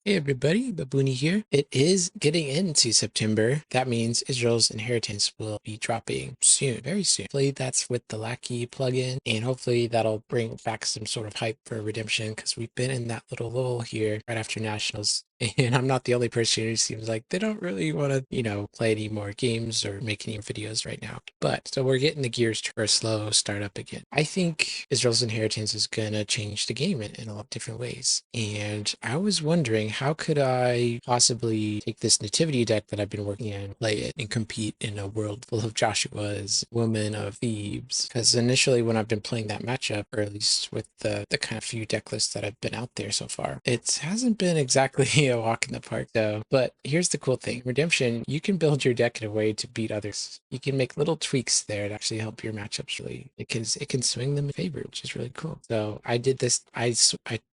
Hey everybody, Babooni here. It is getting into September. That means Israel's Inheritance will be dropping soon, very soon. Hopefully that's with the Lackey plugin, and hopefully that'll bring back some sort of hype for Redemption, because we've been in that little lull here right after Nationals. And I'm not the only person who seems like they don't really want to, play any more games or make any videos right now. But so we're getting the gears for a slow startup again. I think Israel's Inheritance is gonna change the game in a lot of different ways. And I was wondering, how could I possibly take this Nativity deck that I've been working on, play it, and compete in a world full of Joshuas, women of Thebes? Because initially when I've been playing that matchup, or at least with the kind of few deck lists that have been out there so far, it hasn't been exactly a walk in the park though. But here's the cool thing. Redemption, you can build your deck in a way to beat others. You can make little tweaks there to actually help your matchups really. It can swing them in favor, which is really cool. So I did this. I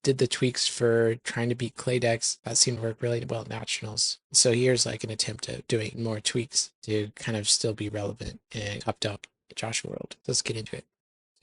did the tweaks for trying to beat clay decks. That seemed to work really well at Nationals. So here's like an attempt at doing more tweaks to kind of still be relevant and topped up Joshua World. Let's get into it.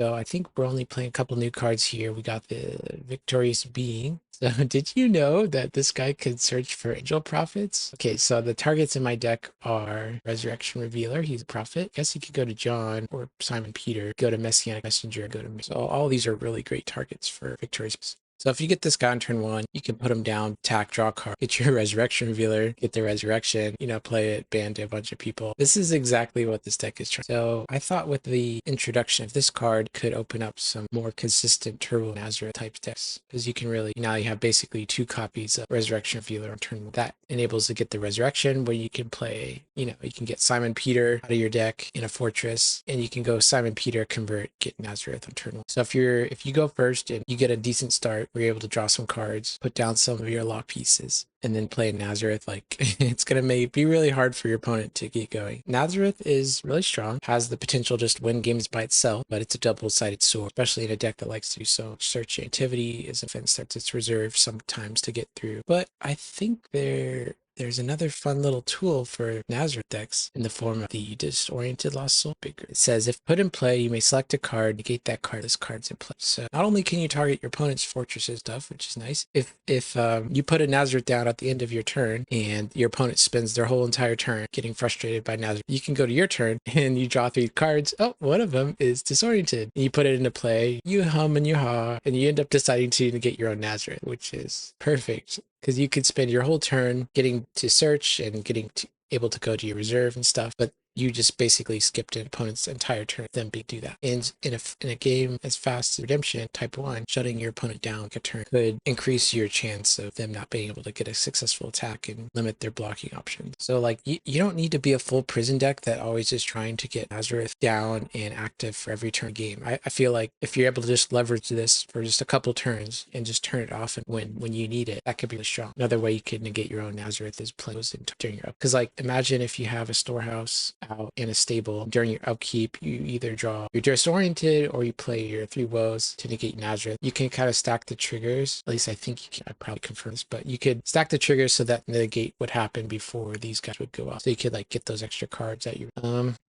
So I think we're only playing a couple new cards here. We got the Victories Being. So did you know that this guy could search for angel prophets? Okay, so the targets in my deck are Resurrection Revealer. He's a prophet. I guess he could go to John or Simon Peter, go to Messianic Messenger, go to... So all these are really great targets for Victories. So if you get this guy on turn one, you can put him down, attack, draw a card, get your Resurrection Revealer, get the Resurrection, play it, ban to a bunch of people. This is exactly what this deck is trying. So I thought with the introduction of this card could open up some more consistent Turbo Nazareth type decks, because you can really, now you have basically two copies of Resurrection Revealer on turn one. That enables to get the Resurrection, where you can play, you can get Simon Peter out of your deck in a fortress, and you can go Simon Peter, convert, get Nazareth on turn one. So if you go first and you get a decent start, where you're able to draw some cards, put down some of your lock pieces, and then play Nazareth, like it's gonna be really hard for your opponent to get going. Nazareth is really strong, has the potential just to win games by itself, but it's a double-sided sword, especially in a deck that likes to do so much searching. Nativity is a defense that's its reserve sometimes to get through, but I think there's another fun little tool for Nazareth decks in the form of the Disoriented Lost Soul Picker. It says, if put in play, you may select a card, negate that card. This card's in play. So not only can you target your opponent's fortresses stuff, which is nice, if you put a Nazareth down at the end of your turn and your opponent spends their whole entire turn getting frustrated by Nazareth, you can go to your turn and you draw three cards. Oh, one of them is Disoriented. You put it into play, you hum and you haw, and you end up deciding to negate your own Nazareth, which is perfect, because you could spend your whole turn getting to search and able to go to your reserve and stuff, but you just basically skipped an opponent's entire turn, them being do that. And in a game as fast as Redemption Type 1, shutting your opponent down like a turn could increase your chance of them not being able to get a successful attack and limit their blocking options. So like you don't need to be a full prison deck that always is trying to get Nazareth down and active for every turn game. I feel like if you're able to just leverage this for just a couple turns and just turn it off and when you need it, that could be really strong. Another way you could negate your own Nazareth is playing those during your up. Because like imagine if you have a storehouse out in a stable, during your upkeep, you either draw your Disoriented or you play your 3 Woes to negate Nazareth. You can kind of stack the triggers. At least I think you can. I probably confirm this, but you could stack the triggers so that the negate would happen before these guys would go off. So you could like get those extra cards that you...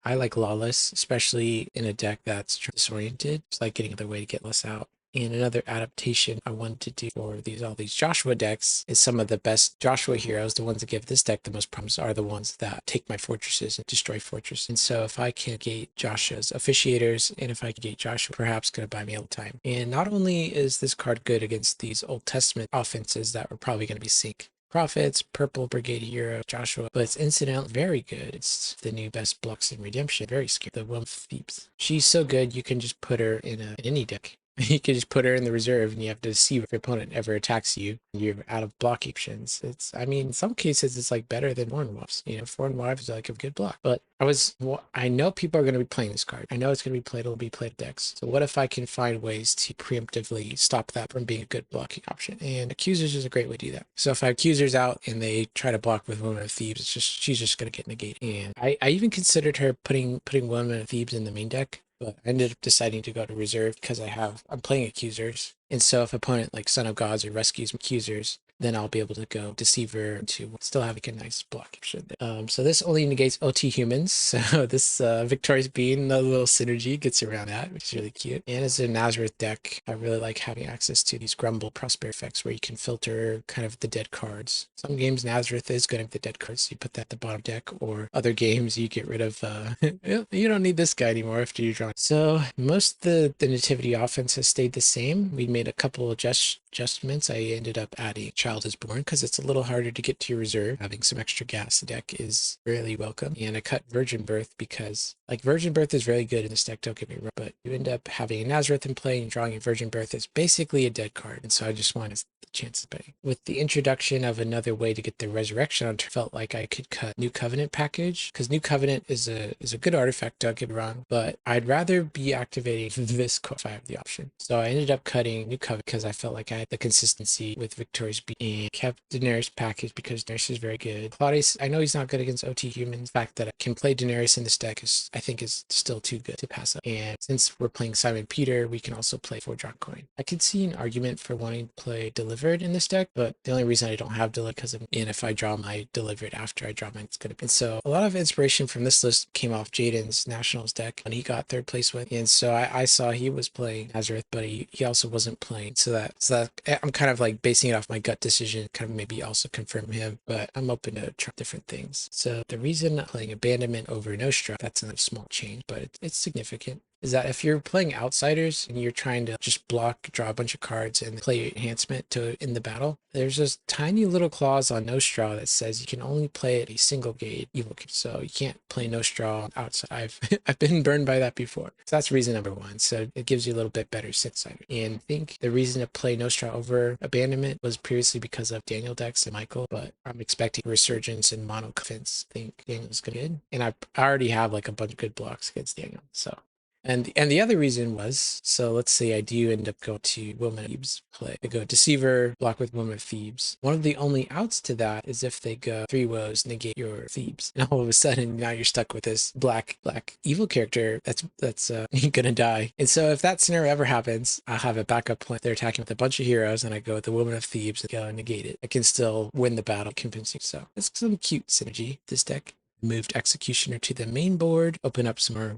I like Lawless, especially in a deck that's disoriented. It's like getting another way to get less out. And another adaptation I wanted to do for all these Joshua decks is some of the best Joshua heroes, the ones that give this deck the most problems, are the ones that take my fortresses and destroy fortresses. And so if I can gate Joshua's officiators, and if I can gate Joshua, perhaps going to buy me a little time. And not only is this card good against these Old Testament offenses that are probably going to be sync Prophets, Purple Brigade Hero, Joshua, but it's incidentally very good. It's the new best blocks in Redemption. Very scary. The Woman of Thebes. She's so good, you can just put her in any deck. You can just put her in the reserve and you have to see if your opponent ever attacks you. You're out of block options. In some cases, it's like better than Foreign Wives. Foreign Wives are like a good block. But I know people are going to be playing this card. I know it's going to be played. It'll be played decks. So what if I can find ways to preemptively stop that from being a good blocking option? And Accusers is a great way to do that. So if I have Accusers out and they try to block with Woman of Thebes, she's just going to get negated. And I even considered her putting Woman of Thebes in the main deck, but I ended up deciding to go to reserve because I'm playing Accusers. And so if opponent like Son of Gods or rescues Accusers, then I'll be able to go Deceiver to still have a nice block option there. So this only negates OT humans. So this Victories Being, a little synergy gets around that, which is really cute. And as a Nazareth deck, I really like having access to these Grumble Prosperity effects where you can filter kind of the dead cards. Some games Nazareth is good at the dead cards, so you put that at the bottom deck, or other games you get rid of, you don't need this guy anymore after you draw. So most of the Nativity offense has stayed the same. We made a couple of adjustments. I ended up adding Child is Born because it's a little harder to get to your reserve. Having some extra gas in the deck is really welcome. And I cut Virgin Birth because like Virgin Birth is really good in this deck, don't get me wrong, but you end up having a Nazareth in play and drawing a Virgin Birth is basically a dead card. And so I just wanted the chance of betting. With the introduction of another way to get the resurrection, I felt like I could cut New Covenant package because New Covenant is a good artifact, don't get me wrong, but I'd rather be activating this card if I have the option. So I ended up cutting New Covenant because I felt like I had the consistency with Victories Being, and kept Daenerys package because Daenerys is very good. Claudius, I know he's not good against OT humans. The fact that I can play Daenerys in this deck is, I think, is still too good to pass up. And since we're playing Simon Peter, we can also play 4-drop coin. I could see an argument for wanting to play Delivered in this deck, but the only reason I don't have Delivered because and if I draw my Delivered after I draw mine, it's gonna be. And so a lot of inspiration from this list came off Jaden's Nationals deck when he got third place with. And so I saw he was playing Nazareth, but he also wasn't playing. So that I'm kind of like basing it off my gut decision, kind of maybe also confirm him, but I'm open to try different things. So the reason I'm playing Abandonment over Nostra, that's a small change, but it's significant, is that if you're playing Outsiders and you're trying to just block, draw a bunch of cards and play enhancement to in the battle, there's this tiny little clause on Nostra that says you can only play it a single gate evil, so you can't play Nostra outside. I've been burned by that before. So that's reason number one. So it gives you a little bit better Outsider. And I think the reason to play Nostra over Abandonment was previously because of Daniel Dex and Michael, but I'm expecting resurgence in mono defense. I think Daniel's good, and I already have like a bunch of good blocks against Daniel. So. And the other reason was, so let's say I do end up going to Woman of Thebes play. I go Deceiver, block with Woman of Thebes. One of the only outs to that is if they go 3 Woes, negate your Thebes. And all of a sudden, now you're stuck with this black evil character that's gonna die. And so if that scenario ever happens, I'll have a backup plan. They're attacking with a bunch of heroes, and I go with the Woman of Thebes and go and negate it. I can still win the battle convincing. So it's some cute synergy, this deck. Moved Executioner to the main board, open up some more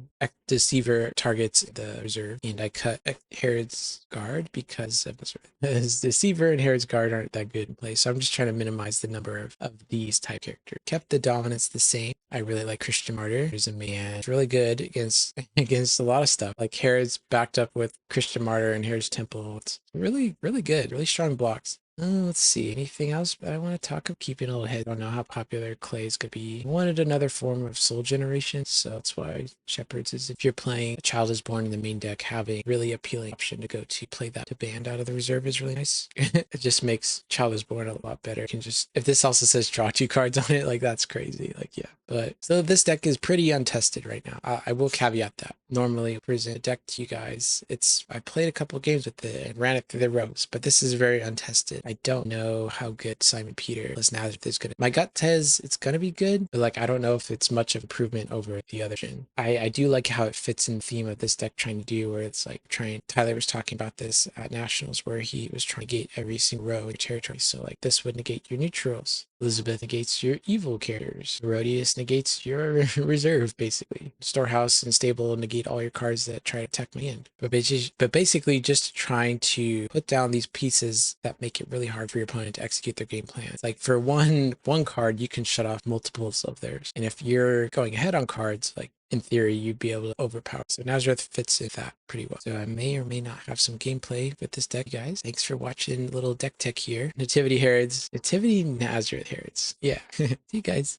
Deceiver targets in the reserve, and I cut Herod's Guard because of this. Deceiver and Herod's Guard aren't that good in play, so I'm just trying to minimize the number of these type characters. Kept the dominance the same. I really like Christian Martyr. He's a man. It's really good against a lot of stuff. Like Herod's backed up with Christian Martyr and Herod's Temple. It's really, really good. Really strong blocks. Let's see, anything else I want to talk of? Keeping a little head. I don't know how popular Clay is going to be. I wanted another form of soul generation, so that's why Shepherds is, if you're playing A Child is Born in the main deck, having really appealing option to go to play that to band out of the reserve is really nice. It just makes Child is Born a lot better. You can just, if this also says draw 2 cards on it, like that's crazy. Like, yeah. But so this deck is pretty untested right now. I will caveat that. Normally present a deck to you guys. I played a couple of games with it and ran it through the ropes, but this is very untested. I don't know how good Simon Peter plus Nazareth is gonna. My gut says it's gonna be good, but like I don't know if it's much of improvement over the other gen. I do like how it fits in the theme of this deck trying to do, where it's like Tyler was talking about this at Nationals, where he was trying to negate every single row in your territory. So like this would negate your neutrals. Elizabeth negates your evil characters. Herodias negates your reserve, basically. Storehouse and Stable negate all your cards that try to attack my end. But basically just trying to put down these pieces that make it really hard for your opponent to execute their game plan. Like for one card, you can shut off multiples of theirs. And if you're going ahead on cards, like in theory, you'd be able to overpower. So Nazareth fits in that pretty well. So I may or may not have some gameplay with this deck, guys. Thanks for watching a little deck tech here. Nativity Herods. Nativity Nazareth Herods. Yeah. See you guys.